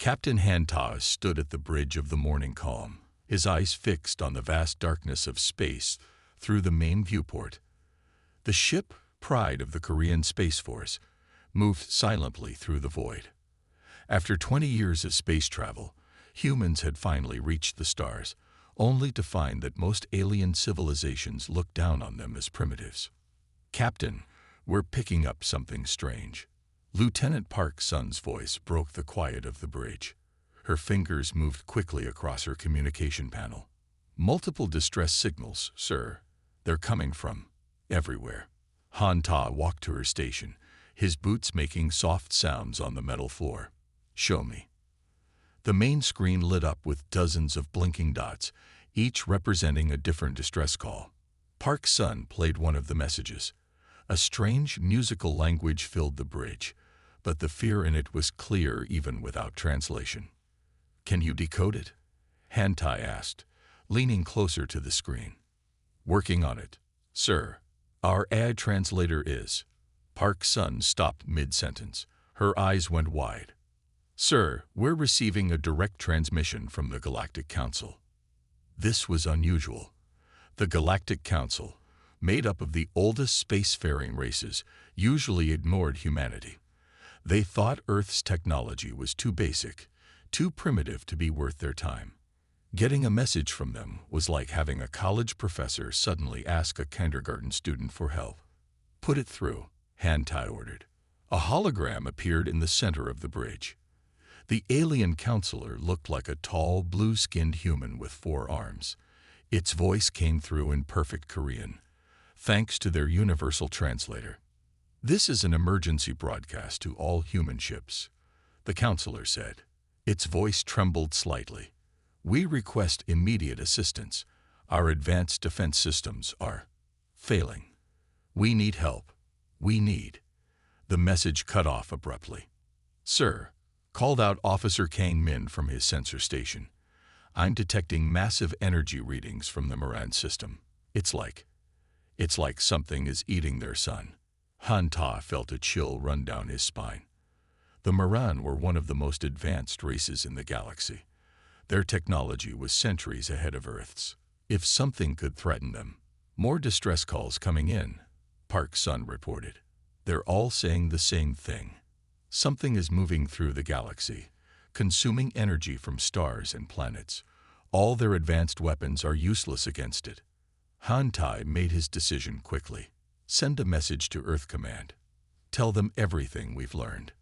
Captain Hantaz stood at the bridge of the morning calm, his eyes fixed on the vast darkness of space through the main viewport. The ship, pride of the Korean Space Force, moved silently through the void. After 20 years of space travel, humans had finally reached the stars, only to find that most alien civilizations looked down on them as primitives. "Captain, we're picking up something strange." Lieutenant Park Sun's voice broke the quiet of the bridge. Her fingers moved quickly across her communication panel. "Multiple distress signals, sir. They're coming from everywhere." Han Ta walked to her station, his boots making soft sounds on the metal floor. "Show me." The main screen lit up with dozens of blinking dots, each representing a different distress call. Park Sun played one of the messages. A strange musical language filled the bridge, but the fear in it was clear even without translation. "Can you decode it?" Han Tai asked, leaning closer to the screen. "Working on it, sir. Our AI translator is." Park Sun stopped mid-sentence. Her eyes went wide. "Sir, we're receiving a direct transmission from the Galactic Council." This was unusual. The Galactic Council, made up of the oldest spacefaring races, usually ignored humanity. They thought Earth's technology was too basic, too primitive to be worth their time. Getting a message from them was like having a college professor suddenly ask a kindergarten student for help. "Put it through," Han Tai ordered. A hologram appeared in the center of the bridge. The alien counselor looked like a tall, blue-skinned human with 4 arms. Its voice came through in perfect Korean, thanks to their universal translator. "This is an emergency broadcast to all human ships," the counselor said. Its voice trembled slightly. "We request immediate assistance. Our advanced defense systems are failing. We need help. We need—" The message cut off abruptly. "Sir," called out Officer Kang Min from his sensor station, "I'm detecting massive energy readings from the Moran system. It's like something is eating their sun." Han Ta felt a chill run down his spine. The Moran were one of the most advanced races in the galaxy. Their technology was centuries ahead of Earth's. If something could threaten them— "More distress calls coming in," Park Sun reported. "They're all saying the same thing. Something is moving through the galaxy, consuming energy from stars and planets. All their advanced weapons are useless against it." Han Tai made his decision quickly. "Send a message to Earth Command. Tell them everything we've learned.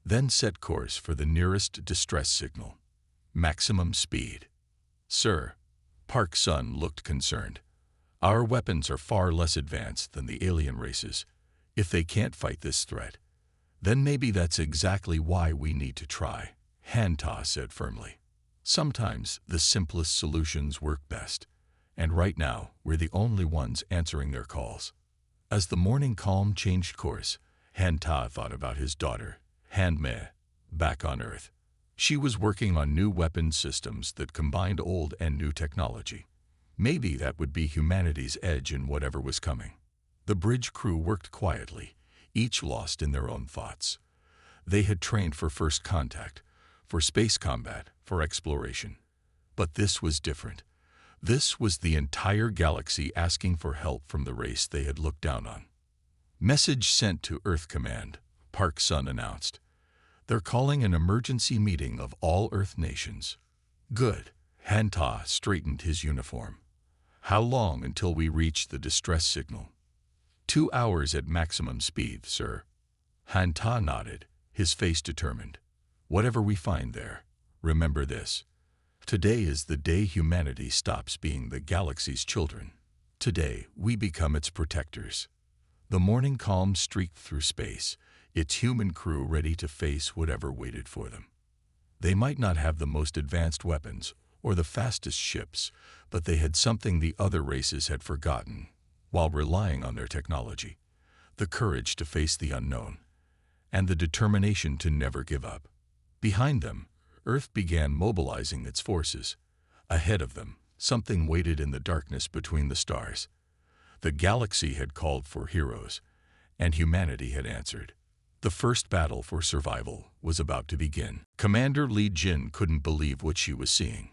Then set course for the nearest distress signal. Maximum speed." "Sir," Park Sun looked concerned. "Our weapons are far less advanced than the alien races. If they can't fight this threat, then maybe that's exactly why we need to try," Han Ta said firmly. "Sometimes the simplest solutions work best, and right now we're the only ones answering their calls." As the morning calm changed course, Han Ta thought about his daughter, Han Me, back on Earth. She was working on new weapon systems that combined old and new technology. Maybe that would be humanity's edge in whatever was coming. The bridge crew worked quietly, each lost in their own thoughts. They had trained for first contact, for space combat, for exploration. But this was different. This was the entire galaxy asking for help from the race they had looked down on. "Message sent to Earth Command," Park Sun announced. "They're calling an emergency meeting of all Earth nations." "Good." Han Ta straightened his uniform. "How long until we reach the distress signal?" 2 hours at maximum speed, sir." Han Ta nodded, his face determined. "Whatever we find there, remember this. Today is the day humanity stops being the galaxy's children. Today, we become its protectors." The morning calm streaked through space, its human crew ready to face whatever waited for them. They might not have the most advanced weapons or the fastest ships, but they had something the other races had forgotten while relying on their technology: the courage to face the unknown, and the determination to never give up. Behind them, Earth began mobilizing its forces. Ahead of them, something waited in the darkness between the stars. The galaxy had called for heroes, and humanity had answered. The first battle for survival was about to begin. Commander Li Jin couldn't believe what she was seeing.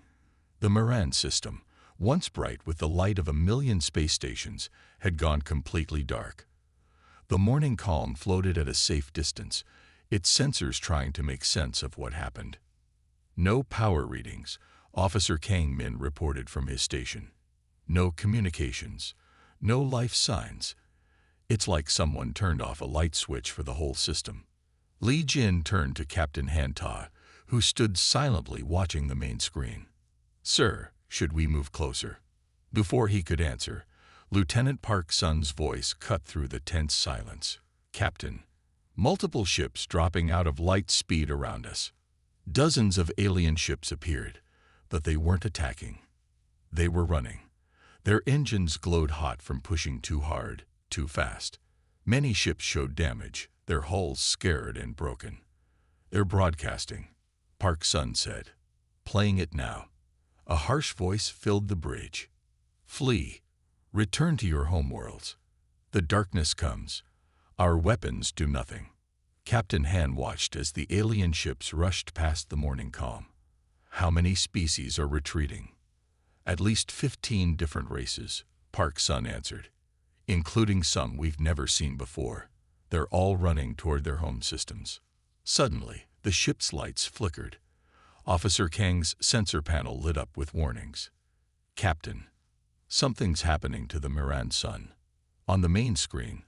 The Moran system, once bright with the light of 1,000,000 space stations, had gone completely dark. The morning calm floated at a safe distance, its sensors trying to make sense of what happened. No power readings, Officer Kang Min reported from his station. No communications, no life signs. It's like someone turned off a light switch for the whole system. Li Jin turned to Captain Han Ta, who stood silently watching the main screen. "Sir, should we move closer?" Before he could answer, Lieutenant Park Sun's voice cut through the tense silence. "Captain, multiple ships dropping out of light speed around us." Dozens of alien ships appeared, but they weren't attacking. They were running. Their engines glowed hot from pushing too hard, too fast. Many ships showed damage, their hulls scarred and broken. "They're broadcasting," Park Sun said. "Playing it now." A harsh voice filled the bridge. "Flee. Return to your homeworlds. The darkness comes. Our weapons do nothing." Captain Han watched as the alien ships rushed past the morning calm. "How many species are retreating?" "At least 15 different races," Park Sun answered, "including some we've never seen before. They're all running toward their home systems." Suddenly, the ship's lights flickered. Officer Kang's sensor panel lit up with warnings. "Captain, something's happening to the Moran sun." On the main screen,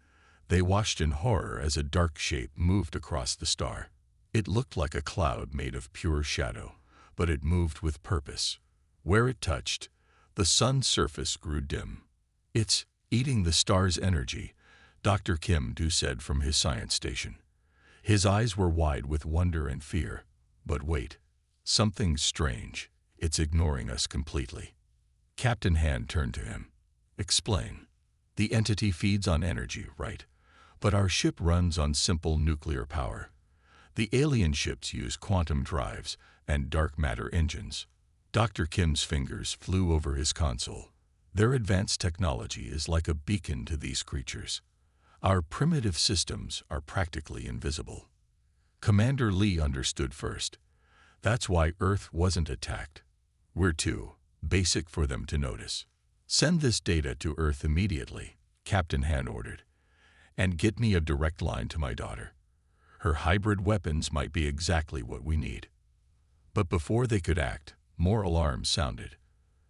they watched in horror as a dark shape moved across the star. It looked like a cloud made of pure shadow, but it moved with purpose. Where it touched, the sun's surface grew dim. "It's eating the star's energy," Dr. Kim Du said from his science station. His eyes were wide with wonder and fear. "But wait, something's strange. It's ignoring us completely." Captain Han turned to him. "Explain." "The entity feeds on energy, right? But our ship runs on simple nuclear power. The alien ships use quantum drives and dark matter engines." Dr. Kim's fingers flew over his console. "Their advanced technology is like a beacon to these creatures. Our primitive systems are practically invisible." Commander Lee understood first. That's why Earth wasn't attacked. "We're too basic for them to notice." "Send this data to Earth immediately," Captain Han ordered. "And get me a direct line to my daughter. Her hybrid weapons might be exactly what we need." But before they could act, more alarms sounded.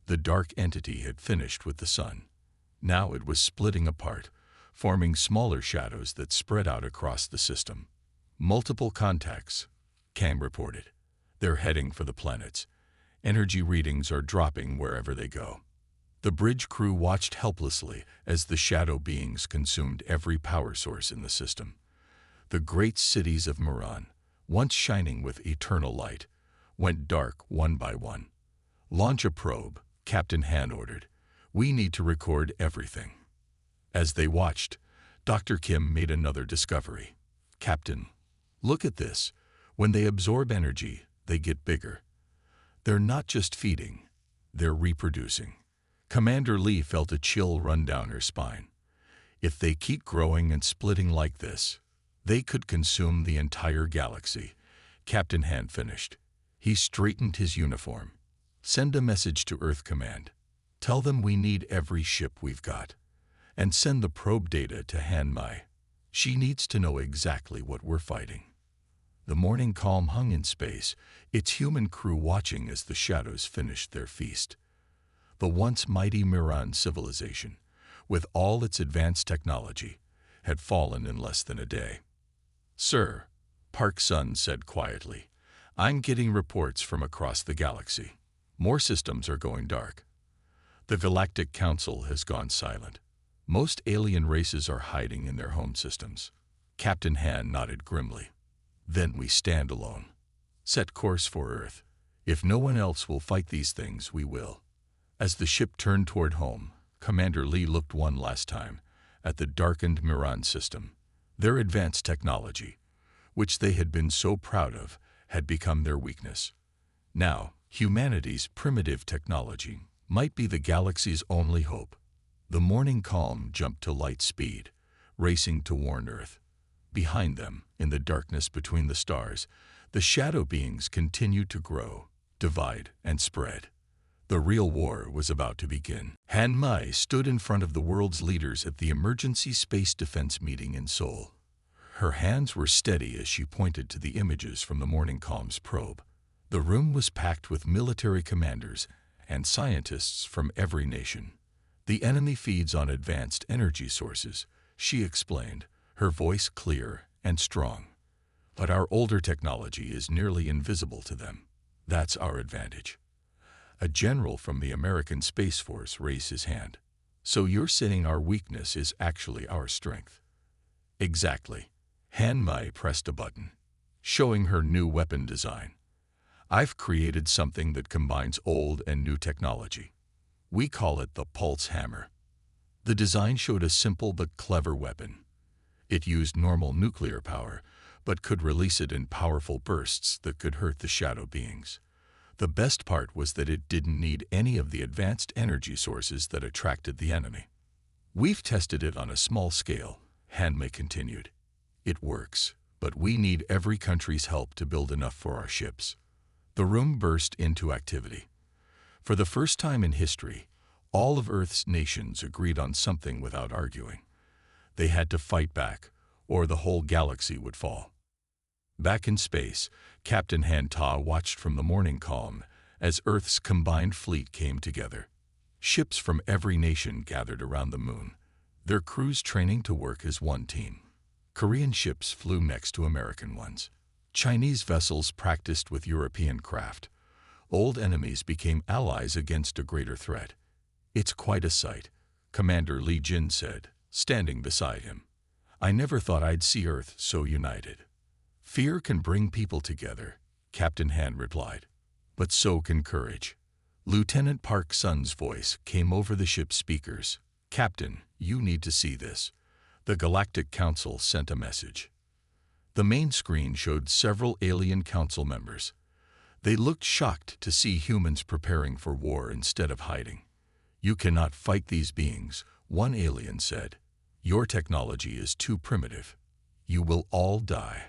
The dark entity had finished with the sun. Now it was splitting apart, forming smaller shadows that spread out across the system. "Multiple contacts," Kang reported. "They're heading for the planets. Energy readings are dropping wherever they go." The bridge crew watched helplessly as the shadow beings consumed every power source in the system. The great cities of Moran, once shining with eternal light, went dark one by one. "Launch a probe," Captain Han ordered. "We need to record everything." As they watched, Dr. Kim made another discovery. "Captain, look at this. When they absorb energy, they get bigger. They're not just feeding, they're reproducing." Commander Lee felt a chill run down her spine. If they keep growing and splitting like this, they could consume the entire galaxy. Captain Han finished. He straightened his uniform. "Send a message to Earth Command. Tell them we need every ship we've got. And send the probe data to Han Mai. She needs to know exactly what we're fighting." The morning calm hung in space, its human crew watching as the shadows finished their feast. The once mighty Moran civilization, with all its advanced technology, had fallen in less than a day. "Sir," Park Sun said quietly, "I'm getting reports from across the galaxy. More systems are going dark. The Galactic Council has gone silent. Most alien races are hiding in their home systems." Captain Han nodded grimly. "Then we stand alone. Set course for Earth. If no one else will fight these things, we will." As the ship turned toward home, Commander Lee looked one last time at the darkened Moran system. Their advanced technology, which they had been so proud of, had become their weakness. Now, humanity's primitive technology might be the galaxy's only hope. The morning calm jumped to light speed, racing to warn Earth. Behind them, In the darkness between the stars, the shadow beings continued to grow, divide, and spread. The real war was about to begin. Han Mai stood in front of the world's leaders at the emergency space defense meeting in Seoul. Her hands were steady as she pointed to the images from the morning comms probe. The room was packed with military commanders and scientists from every nation. The enemy feeds on advanced energy sources, she explained, her voice clear and strong. But our older technology is nearly invisible to them. That's our advantage. A general from the American Space Force raised his hand. So you're saying our weakness is actually our strength? Exactly. Han Mai pressed a button, showing her new weapon design. I've created something that combines old and new technology. We call it the Pulse Hammer. The design showed a simple but clever weapon. It used normal nuclear power, but could release it in powerful bursts that could hurt the shadow beings. The best part was that it didn't need any of the advanced energy sources that attracted the enemy. We've tested it on a small scale, Han Mai continued. It works, but we need every country's help to build enough for our ships. The room burst into activity. For the first time in history, all of Earth's nations agreed on something without arguing. They had to fight back, or the whole galaxy would fall. Back in space, Captain Han Ta watched from the morning calm as Earth's combined fleet came together. Ships from every nation gathered around the moon, their crews training to work as one team. Korean ships flew next to American ones. Chinese vessels practiced with European craft. Old enemies became allies against a greater threat. It's quite a sight, Commander Li Jin said, standing beside him. I never thought I'd see Earth so united. Fear can bring people together, Captain Han replied. But so can courage. Lieutenant Park Sun's voice came over the ship's speakers. Captain, you need to see this. The Galactic Council sent a message. The main screen showed several alien council members. They looked shocked to see humans preparing for war instead of hiding. You cannot fight these beings, one alien said. Your technology is too primitive. You will all die.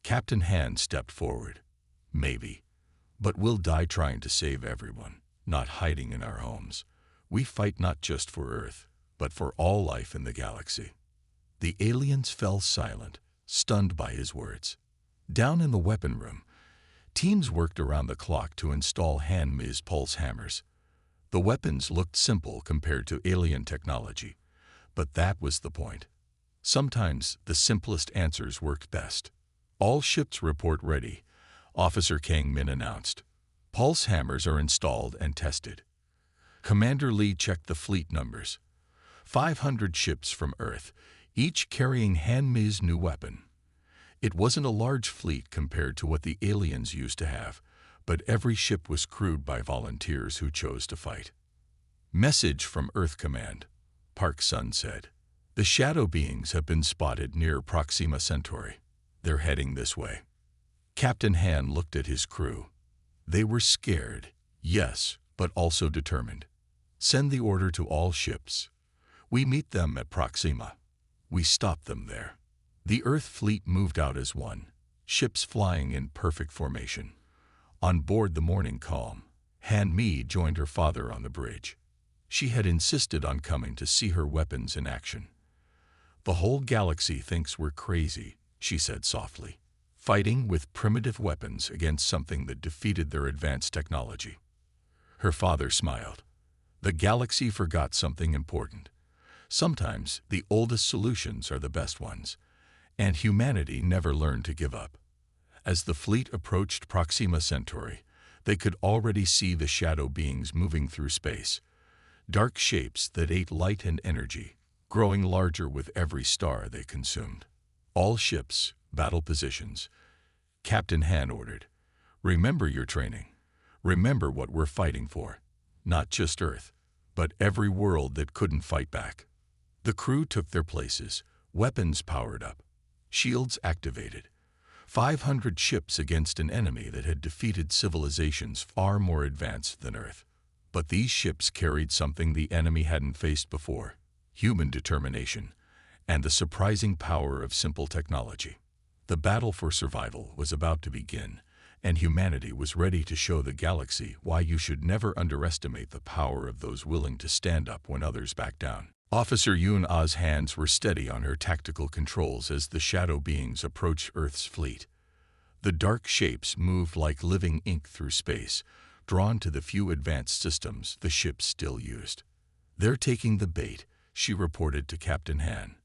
Captain Han stepped forward. Maybe. But we'll die trying to save everyone, not hiding in our homes. We fight not just for Earth, but for all life in the galaxy. The aliens fell silent, stunned by his words. Down in the weapon room, teams worked around the clock to install Han Mai's pulse hammers. The weapons looked simple compared to alien technology, but that was the point. Sometimes the simplest answers worked best. All ships report ready, Officer Kang Min announced. Pulse hammers are installed and tested. Commander Lee checked the fleet numbers. 500 ships from Earth, each carrying Han Mai's new weapon. It wasn't a large fleet compared to what the aliens used to have, but every ship was crewed by volunteers who chose to fight. Message from Earth Command, Park Sun said. The shadow beings have been spotted near Proxima Centauri. They're heading this way. Captain Han looked at his crew. They were scared, yes, but also determined. Send the order to all ships. We meet them at Proxima. We stop them there. The Earth fleet moved out as one, ships flying in perfect formation. On board the morning calm, Han Mi joined her father on the bridge. She had insisted on coming to see her weapons in action. The whole galaxy thinks we're crazy, she said softly, fighting with primitive weapons against something that defeated their advanced technology. Her father smiled. The galaxy forgot something important. Sometimes the oldest solutions are the best ones, and humanity never learned to give up. As the fleet approached Proxima Centauri, they could already see the shadow beings moving through space, dark shapes that ate light and energy, growing larger with every star they consumed. All ships, battle positions. Captain Han ordered. Remember your training. Remember what we're fighting for. Not just Earth, but every world that couldn't fight back. The crew took their places, weapons powered up, shields activated. 500 ships against an enemy that had defeated civilizations far more advanced than Earth. But these ships carried something the enemy hadn't faced before: human determination and the surprising power of simple technology. The battle for survival was about to begin, and humanity was ready to show the galaxy why you should never underestimate the power of those willing to stand up when others back down. Officer Yun Ah's hands were steady on her tactical controls as the shadow beings approached Earth's fleet. The dark shapes moved like living ink through space, drawn to the few advanced systems the ships still used. "They're taking the bait," she reported to Captain Han.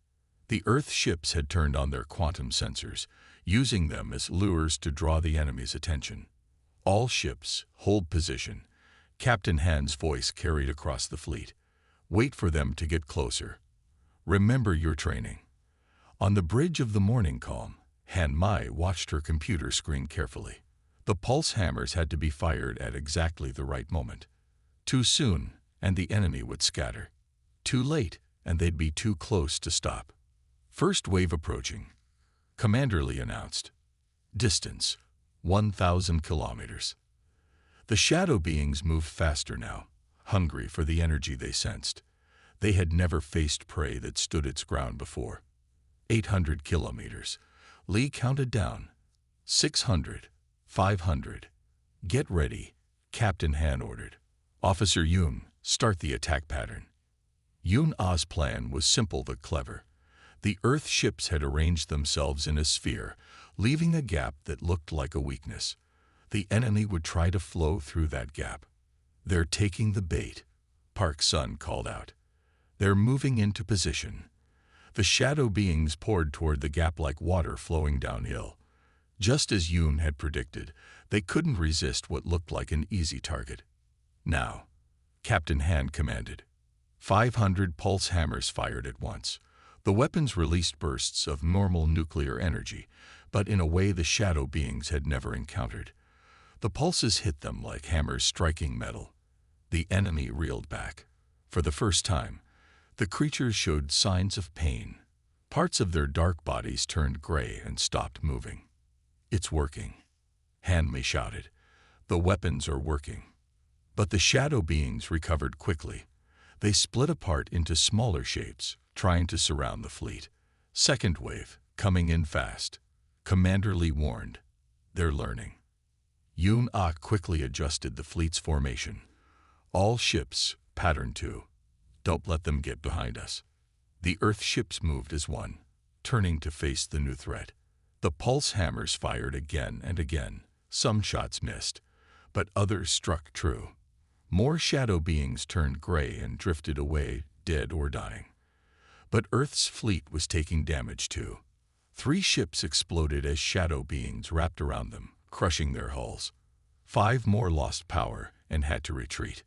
The Earth ships had turned on their quantum sensors, using them as lures to draw the enemy's attention. "All ships, hold position," Captain Han's voice carried across the fleet. "Wait for them to get closer. Remember your training." On the bridge of the morning calm, Han Mai watched her computer screen carefully. The pulse hammers had to be fired at exactly the right moment. Too soon, and the enemy would scatter. Too late, and they'd be too close to stop. "First wave approaching," Commander Lee announced. "Distance, 1,000 kilometers." The shadow beings moved faster now, hungry for the energy they sensed. They had never faced prey that stood its ground before. 800 kilometers. Lee counted down. 600, 500. "Get ready," Captain Han ordered. "Officer Yun, start the attack pattern." Yun Ah's plan was simple but clever. The Earth ships had arranged themselves in a sphere, leaving a gap that looked like a weakness. The enemy would try to flow through that gap. "They're taking the bait," Park Sun called out. "They're moving into position." The shadow beings poured toward the gap like water flowing downhill. Just as Yoon had predicted, they couldn't resist what looked like an easy target. "Now," Captain Han commanded. 500 pulse hammers fired at once. The weapons released bursts of normal nuclear energy, but in a way the shadow beings had never encountered. The pulses hit them like hammers striking metal. The enemy reeled back. For the first time, the creatures showed signs of pain. Parts of their dark bodies turned gray and stopped moving. "It's working," Hanmi shouted. "The weapons are working." But the shadow beings recovered quickly. They split apart into smaller shapes, trying to surround the fleet. "Second wave, coming in fast," Commander Lee warned. "They're learning." Yoon Ah quickly adjusted the fleet's formation. "All ships, pattern 2. Don't let them get behind us." The Earth ships moved as one, turning to face the new threat. The pulse hammers fired again and again. Some shots missed, but others struck true. More shadow beings turned gray and drifted away, dead or dying. But Earth's fleet was taking damage too. 3 ships exploded as shadow beings wrapped around them, crushing their hulls. 5 more lost power and had to retreat.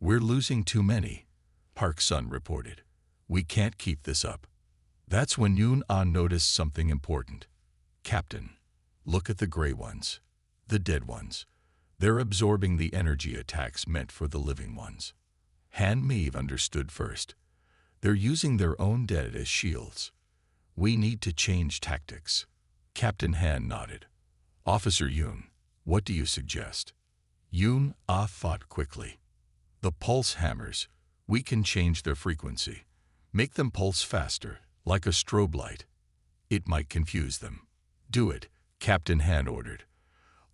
"We're losing too many," Park Sun reported. "We can't keep this up." That's when Yoon Ah noticed something important. "Captain, look at the gray ones. The dead ones. They're absorbing the energy attacks meant for the living ones." Han Meave understood first. "They're using their own dead as shields. We need to change tactics." Captain Han nodded. "Officer Yoon, what do you suggest?" Yoon Ah thought quickly. "The pulse hammers. We can change their frequency. Make them pulse faster, like a strobe light. It might confuse them." "Do it," Captain Han ordered.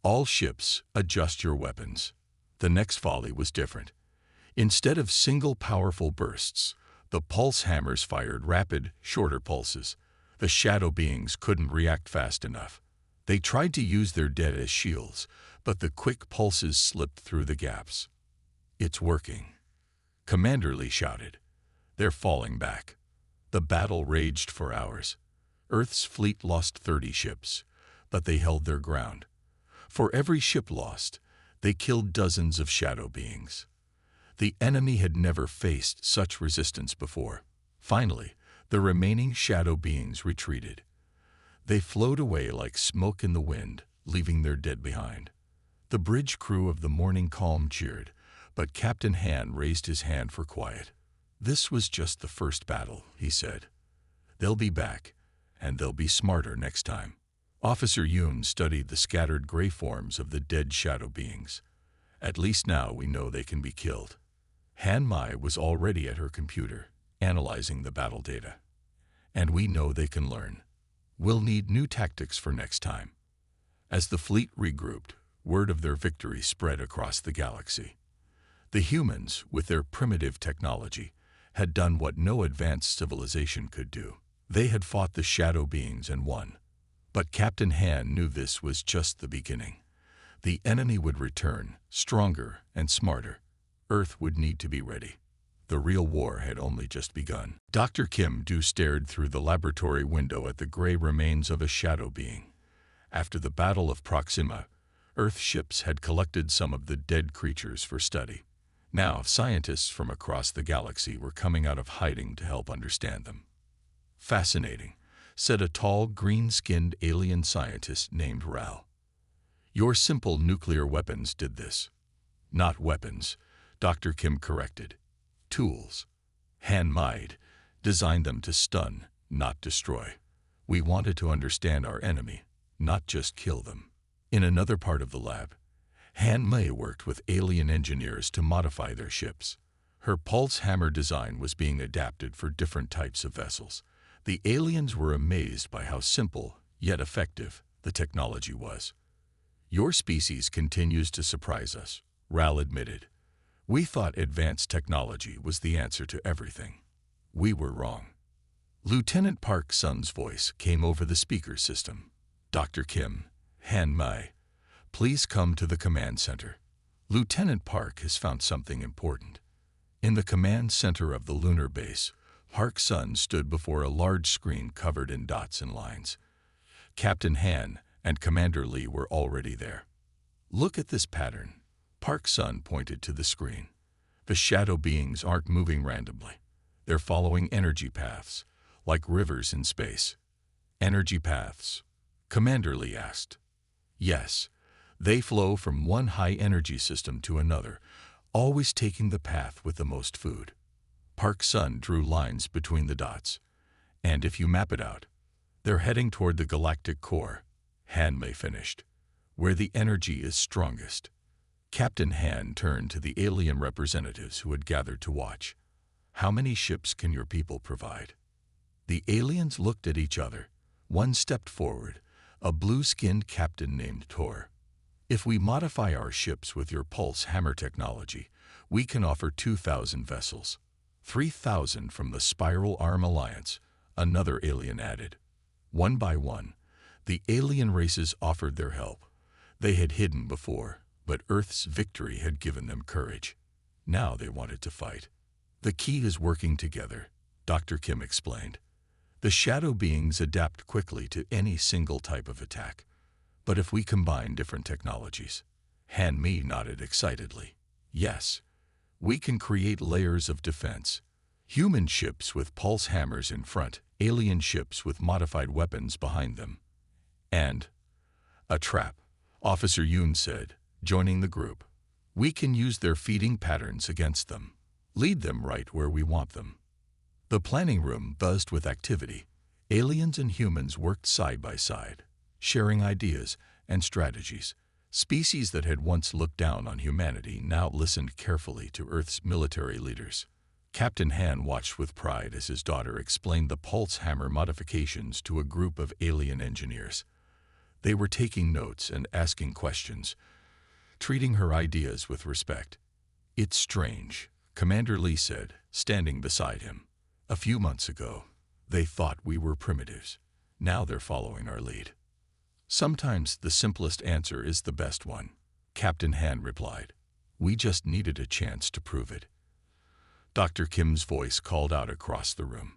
"All ships, adjust your weapons." The next volley was different. Instead of single powerful bursts, the pulse hammers fired rapid, shorter pulses. The shadow beings couldn't react fast enough. They tried to use their dead as shields, but the quick pulses slipped through the gaps. "It's working," Commander Lee shouted. "They're falling back." The battle raged for hours. Earth's fleet lost 30 ships, but they held their ground. For every ship lost, they killed dozens of shadow beings. The enemy had never faced such resistance before. Finally, the remaining shadow beings retreated. They flowed away like smoke in the wind, leaving their dead behind. The bridge crew of the Morning Calm cheered, but Captain Han raised his hand for quiet. "This was just the first battle," he said. "They'll be back, and they'll be smarter next time." Officer Yoon studied the scattered gray forms of the dead shadow beings. "At least now we know they can be killed." Han Mai was already at her computer, analyzing the battle data. "And we know they can learn. We'll need new tactics for next time. As the fleet regrouped, word of their victory spread across the galaxy. The humans, with their primitive technology, had done what no advanced civilization could do. They had fought the shadow beings and won. But Captain Han knew this was just the beginning. The enemy would return, stronger and smarter. Earth would need to be ready. The real war had only just begun. Dr. Kim Do stared through the laboratory window at the gray remains of a shadow being. After the Battle of Proxima, Earth ships had collected some of the dead creatures for study. Now, scientists from across the galaxy were coming out of hiding to help understand them. Fascinating, said a tall, green-skinned alien scientist named Ral. Your simple nuclear weapons did this. Not weapons, Dr. Kim corrected. Tools. Handmade, designed them to stun, not destroy. We wanted to understand our enemy, not just kill them. In another part of the lab, Han Mei worked with alien engineers to modify their ships. Her pulse hammer design was being adapted for different types of vessels. The aliens were amazed by how simple, yet effective, the technology was. Your species continues to surprise us, Ral admitted. We thought advanced technology was the answer to everything. We were wrong. Lieutenant Park Sun's voice came over the speaker system. Dr. Kim, Han Mei, please come to the command center. Lieutenant Park has found something important. In the command center of the lunar base, Park Sun stood before a large screen covered in dots and lines. Captain Han and Commander Lee were already there. Look at this pattern. Park Sun pointed to the screen. The shadow beings aren't moving randomly. They're following energy paths, like rivers in space. Energy paths? Commander Lee asked. Yes, they flow from one high-energy system to another, always taking the path with the most food. Park Sun drew lines between the dots. And if you map it out, they're heading toward the galactic core, Han Mei finished, where the energy is strongest. Captain Han turned to the alien representatives who had gathered to watch. How many ships can your people provide? The aliens looked at each other. One stepped forward, a blue-skinned captain named Tor. If we modify our ships with your pulse hammer technology, we can offer 2,000 vessels. 3,000 from the Spiral Arm Alliance, another alien added. One by one, the alien races offered their help. They had hidden before, but Earth's victory had given them courage. Now they wanted to fight. The key is working together, Dr. Kim explained. The shadow beings adapt quickly to any single type of attack. But if we combine different technologies, Han Mei nodded excitedly. Yes, we can create layers of defense. Human ships with pulse hammers in front, alien ships with modified weapons behind them. And a trap, Officer Yoon said, joining the group. We can use their feeding patterns against them. Lead them right where we want them. The planning room buzzed with activity. Aliens and humans worked side by side, sharing ideas and strategies. Species that had once looked down on humanity now listened carefully to Earth's military leaders. Captain Han watched with pride as his daughter explained the pulse hammer modifications to a group of alien engineers. They were taking notes and asking questions, treating her ideas with respect. It's strange, Commander Lee said, standing beside him. A few months ago, they thought we were primitives. Now they're following our lead. Sometimes the simplest answer is the best one, Captain Han replied. We just needed a chance to prove it. Dr. Kim's voice called out across the room.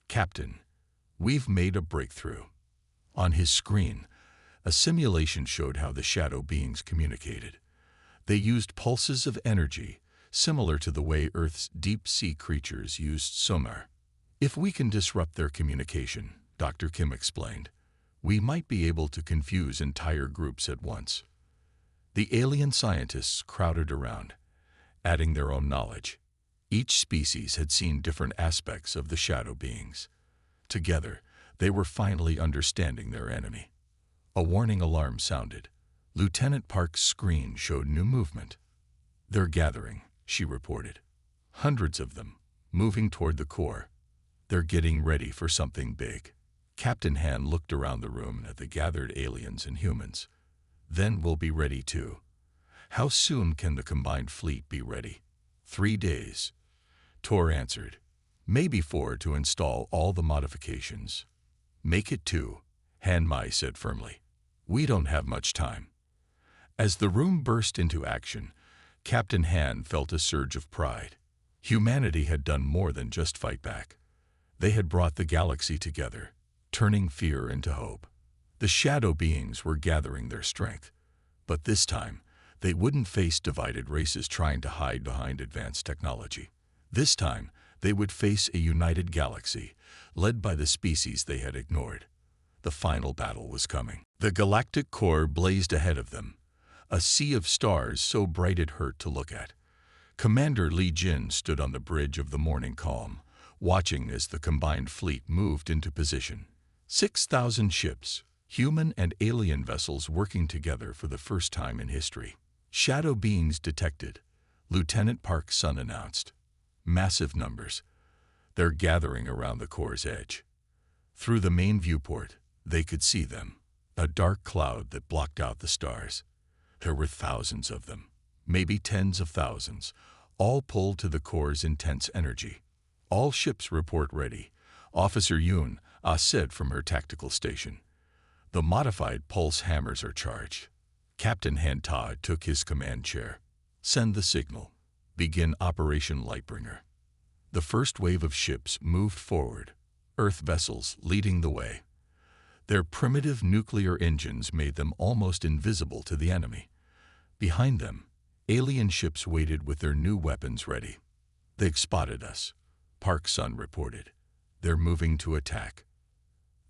Captain, we've made a breakthrough. On his screen, a simulation showed how the shadow beings communicated. They used pulses of energy, similar to the way Earth's deep-sea creatures used sonar. If we can disrupt their communication, Dr. Kim explained, we might be able to confuse entire groups at once. The alien scientists crowded around, adding their own knowledge. Each species had seen different aspects of the shadow beings. Together, they were finally understanding their enemy. A warning alarm sounded. Lieutenant Park's screen showed new movement. They're gathering, she reported. Hundreds of them, moving toward the core. They're getting ready for something big. Captain Han looked around the room at the gathered aliens and humans. Then we'll be ready too. How soon can the combined fleet be ready? 3 days. Tor answered. Maybe 4 to install all the modifications. Make it 2, Han Mai said firmly. We don't have much time. As the room burst into action, Captain Han felt a surge of pride. Humanity had done more than just fight back. They had brought the galaxy together, turning fear into hope. The shadow beings were gathering their strength. But this time, they wouldn't face divided races trying to hide behind advanced technology. This time, they would face a united galaxy, led by the species they had ignored. The final battle was coming. The galactic core blazed ahead of them, a sea of stars so bright it hurt to look at. Commander Li Jin stood on the bridge of the morning calm, watching as the combined fleet moved into position. 6,000 ships, human and alien vessels working together for the first time in history. Shadow beings detected, Lieutenant Park Sun announced. Massive numbers. They're gathering around the core's edge. Through the main viewport, they could see them, a dark cloud that blocked out the stars. There were thousands of them, maybe tens of thousands, all pulled to the core's intense energy. All ships report ready, Officer Yoon said from her tactical station. The modified pulse hammers are charged. Captain Han Ta took his command chair. Send the signal. Begin Operation Lightbringer. The first wave of ships moved forward, Earth vessels leading the way. Their primitive nuclear engines made them almost invisible to the enemy. Behind them, alien ships waited with their new weapons ready. They've spotted us, Park Sun reported. They're moving to attack.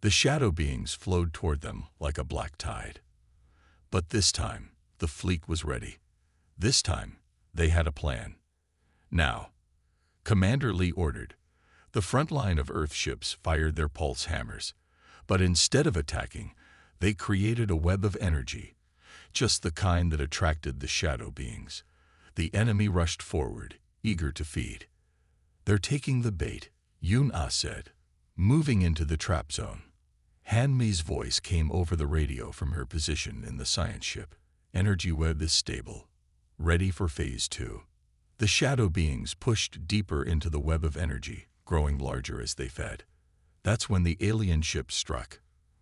The shadow beings flowed toward them like a black tide. But this time, the fleet was ready. This time, they had a plan. Now, Commander Lee ordered. The front line of Earth ships fired their pulse hammers, but instead of attacking, they created a web of energy, just the kind that attracted the shadow beings. The enemy rushed forward, eager to feed. They're taking the bait, Yoon said, moving into the trap zone. Han Mi's voice came over the radio from her position in the science ship. Energy web is stable, ready for phase 2. The shadow beings pushed deeper into the web of energy, growing larger as they fed. That's when the alien ship struck.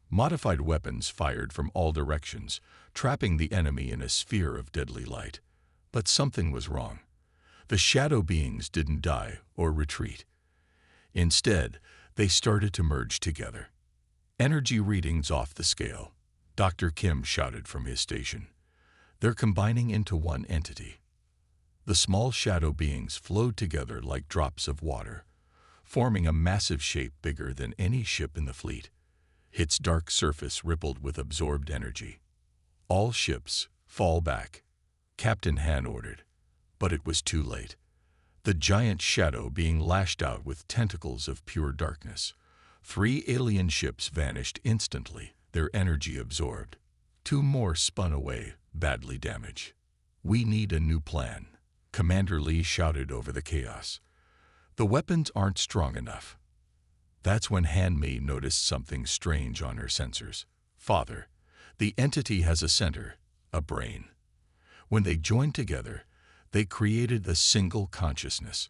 Modified weapons fired from all directions, trapping the enemy in a sphere of deadly light. But something was wrong. The shadow beings didn't die or retreat. Instead, they started to merge together. Energy readings off the scale, Dr. Kim shouted from his station. They're combining into one entity. The small shadow beings flowed together like drops of water, forming a massive shape bigger than any ship in the fleet. Its dark surface rippled with absorbed energy. All ships, fall back, Captain Han ordered. But it was too late. The giant shadow being lashed out with tentacles of pure darkness. 3 alien ships vanished instantly, their energy absorbed. 2 more spun away, badly damaged. We need a new plan, Commander Lee shouted over the chaos. The weapons aren't strong enough. That's when Han Mi noticed something strange on her sensors. Father, the entity has a center, a brain. When they joined together, they created a single consciousness.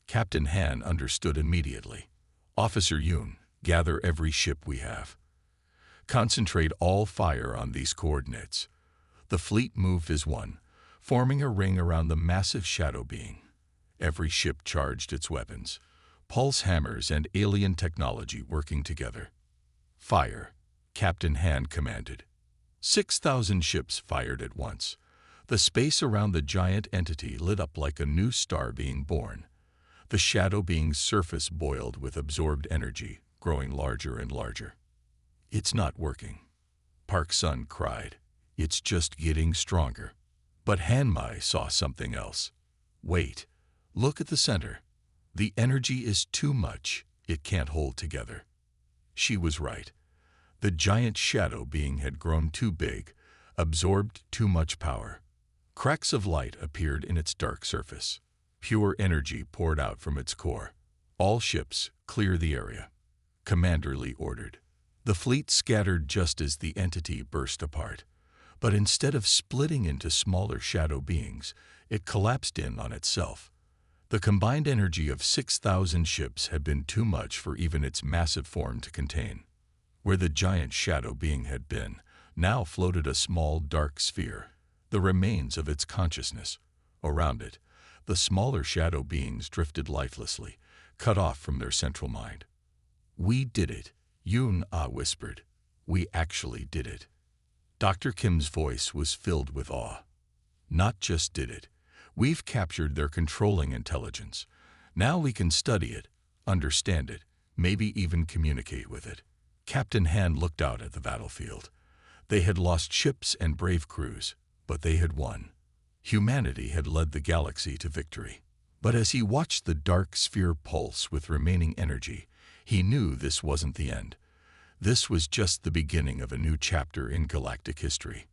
Captain Han understood immediately. Officer Yoon, gather every ship we have. Concentrate all fire on these coordinates. The fleet moved as one, forming a ring around the massive shadow being. Every ship charged its weapons, pulse hammers and alien technology working together. Fire, Captain Han commanded. 6,000 ships fired at once. The space around the giant entity lit up like a new star being born. The shadow being's surface boiled with absorbed energy, growing larger and larger. It's not working, Park Sun cried. It's just getting stronger. But Han Mai saw something else. Wait, look at the center. The energy is too much, it can't hold together. She was right. The giant shadow being had grown too big, absorbed too much power. Cracks of light appeared in its dark surface. Pure energy poured out from its core. All ships, clear the area, Commander Lee ordered. The fleet scattered just as the entity burst apart. But instead of splitting into smaller shadow beings, it collapsed in on itself. The combined energy of 6,000 ships had been too much for even its massive form to contain. Where the giant shadow being had been, now floated a small dark sphere, the remains of its consciousness. Around it, the smaller shadow beings drifted lifelessly, cut off from their central mind. "We did it," Yun-Ah whispered. "We actually did it." Dr. Kim's voice was filled with awe. "Not just did it. We've captured their controlling intelligence. Now we can study it, understand it, maybe even communicate with it." Captain Han looked out at the battlefield. They had lost ships and brave crews, but they had won. Humanity had led the galaxy to victory. But as he watched the dark sphere pulse with remaining energy, he knew this wasn't the end. This was just the beginning of a new chapter in galactic history.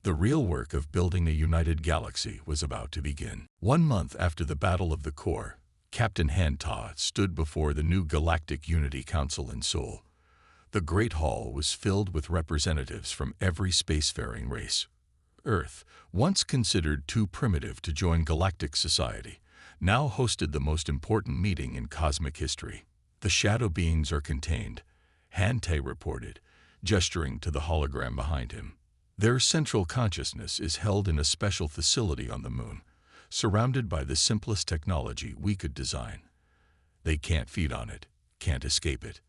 The real work of building a united galaxy was about to begin. 1 month after the Battle of the Core, Captain Han Ta stood before the new Galactic Unity Council in Seoul. The Great Hall was filled with representatives from every spacefaring race. Earth, once considered too primitive to join galactic society, now hosted the most important meeting in cosmic history. "The shadow beings are contained," Han Ta reported, gesturing to the hologram behind him. "Their central consciousness is held in a special facility on the moon, surrounded by the simplest technology we could design. They can't feed on it, can't escape it."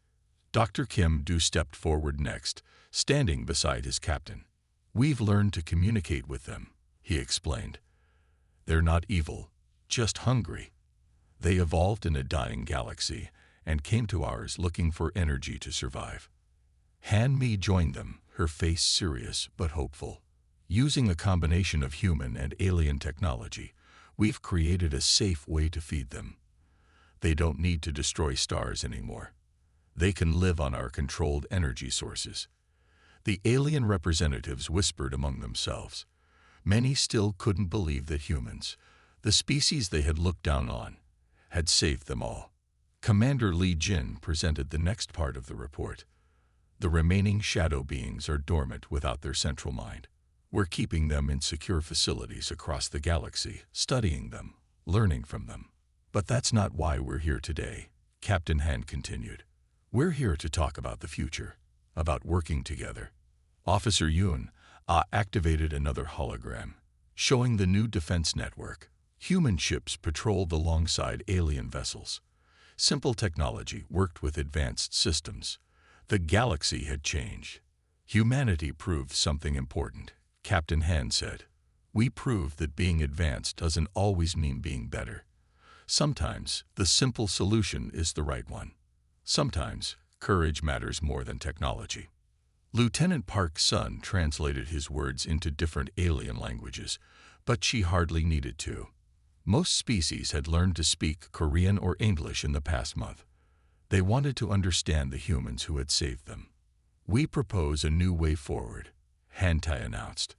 Dr. Kim Do stepped forward next, standing beside his captain. "We've learned to communicate with them," he explained. "They're not evil, just hungry. They evolved in a dying galaxy and came to ours looking for energy to survive." Han Mi joined them, her face serious but hopeful. "Using a combination of human and alien technology, we've created a safe way to feed them. They don't need to destroy stars anymore. They can live on our controlled energy sources." The alien representatives whispered among themselves. Many still couldn't believe that humans, the species they had looked down on, had saved them all. Commander Li Jin presented the next part of the report. "The remaining shadow beings are dormant without their central mind. We're keeping them in secure facilities across the galaxy, studying them, learning from them. But that's not why we're here today," Captain Han continued. "We're here to talk about the future, about working together." Officer Yun-Ah activated another hologram, showing the new defense network. Human ships patrolled alongside alien vessels. Simple technology worked with advanced systems. The galaxy had changed. "Humanity proved something important," Captain Han said. "We proved that being advanced doesn't always mean being better. Sometimes the simple solution is the right one. Sometimes courage matters more than technology." Lieutenant Park Sun translated his words into different alien languages, but she hardly needed to. Most species had learned to speak Korean or English in the past month. They wanted to understand the humans who had saved them. "We propose a new way forward," Han Ta announced.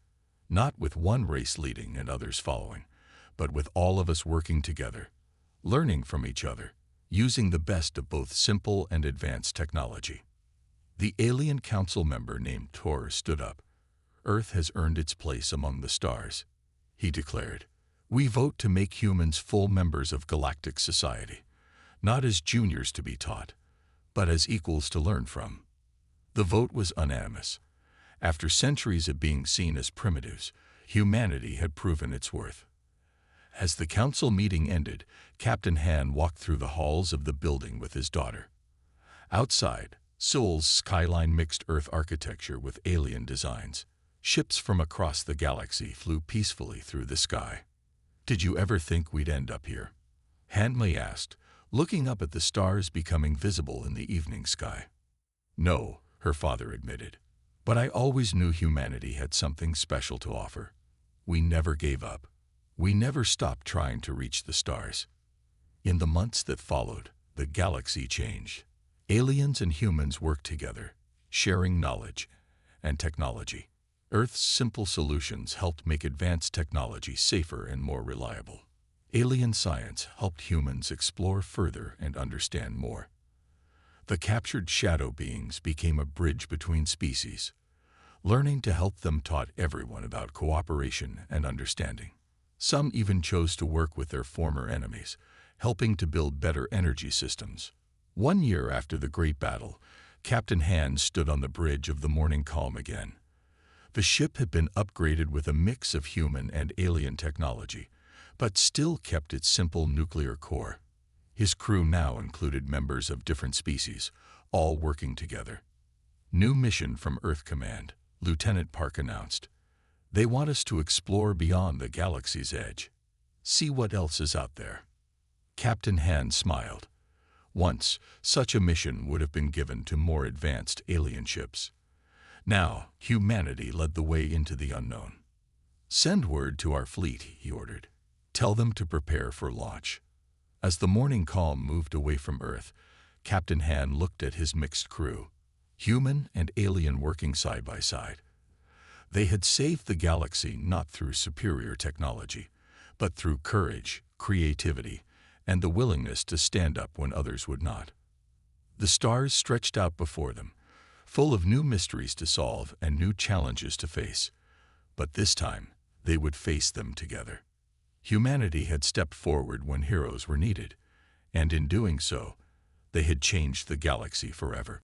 "Not with one race leading and others following, but with all of us working together, learning from each other, using the best of both simple and advanced technology." The alien council member named Tor stood up. "Earth has earned its place among the stars," he declared. "We vote to make humans full members of galactic society, not as juniors to be taught, but as equals to learn from." The vote was unanimous. After centuries of being seen as primitives, humanity had proven its worth. As the council meeting ended, Captain Han walked through the halls of the building with his daughter. Outside, Seoul's skyline mixed Earth architecture with alien designs. Ships from across the galaxy flew peacefully through the sky. "Did you ever think we'd end up here?" Han Mi asked, looking up at the stars becoming visible in the evening sky. "No," her father admitted. "But I always knew humanity had something special to offer. We never gave up. We never stopped trying to reach the stars." In the months that followed, the galaxy changed. Aliens and humans worked together, sharing knowledge and technology. Earth's simple solutions helped make advanced technology safer and more reliable. Alien science helped humans explore further and understand more. The captured shadow beings became a bridge between species. Learning to help them taught everyone about cooperation and understanding. Some even chose to work with their former enemies, helping to build better energy systems. 1 year after the Great Battle, Captain Han stood on the bridge of the morning calm again. The ship had been upgraded with a mix of human and alien technology, but still kept its simple nuclear core. His crew now included members of different species, all working together. New mission from Earth Command, Lieutenant Park announced. They want us to explore beyond the galaxy's edge. See what else is out there. Captain Han smiled. Once, such a mission would have been given to more advanced alien ships. Now, humanity led the way into the unknown. Send word to our fleet, he ordered. Tell them to prepare for launch. As the morning calm moved away from Earth, Captain Han looked at his mixed crew, human and alien working side by side. They had saved the galaxy not through superior technology, but through courage, creativity, and the willingness to stand up when others would not. The stars stretched out before them, full of new mysteries to solve and new challenges to face. But this time, they would face them together. Humanity had stepped forward when heroes were needed, and in doing so, they had changed the galaxy forever.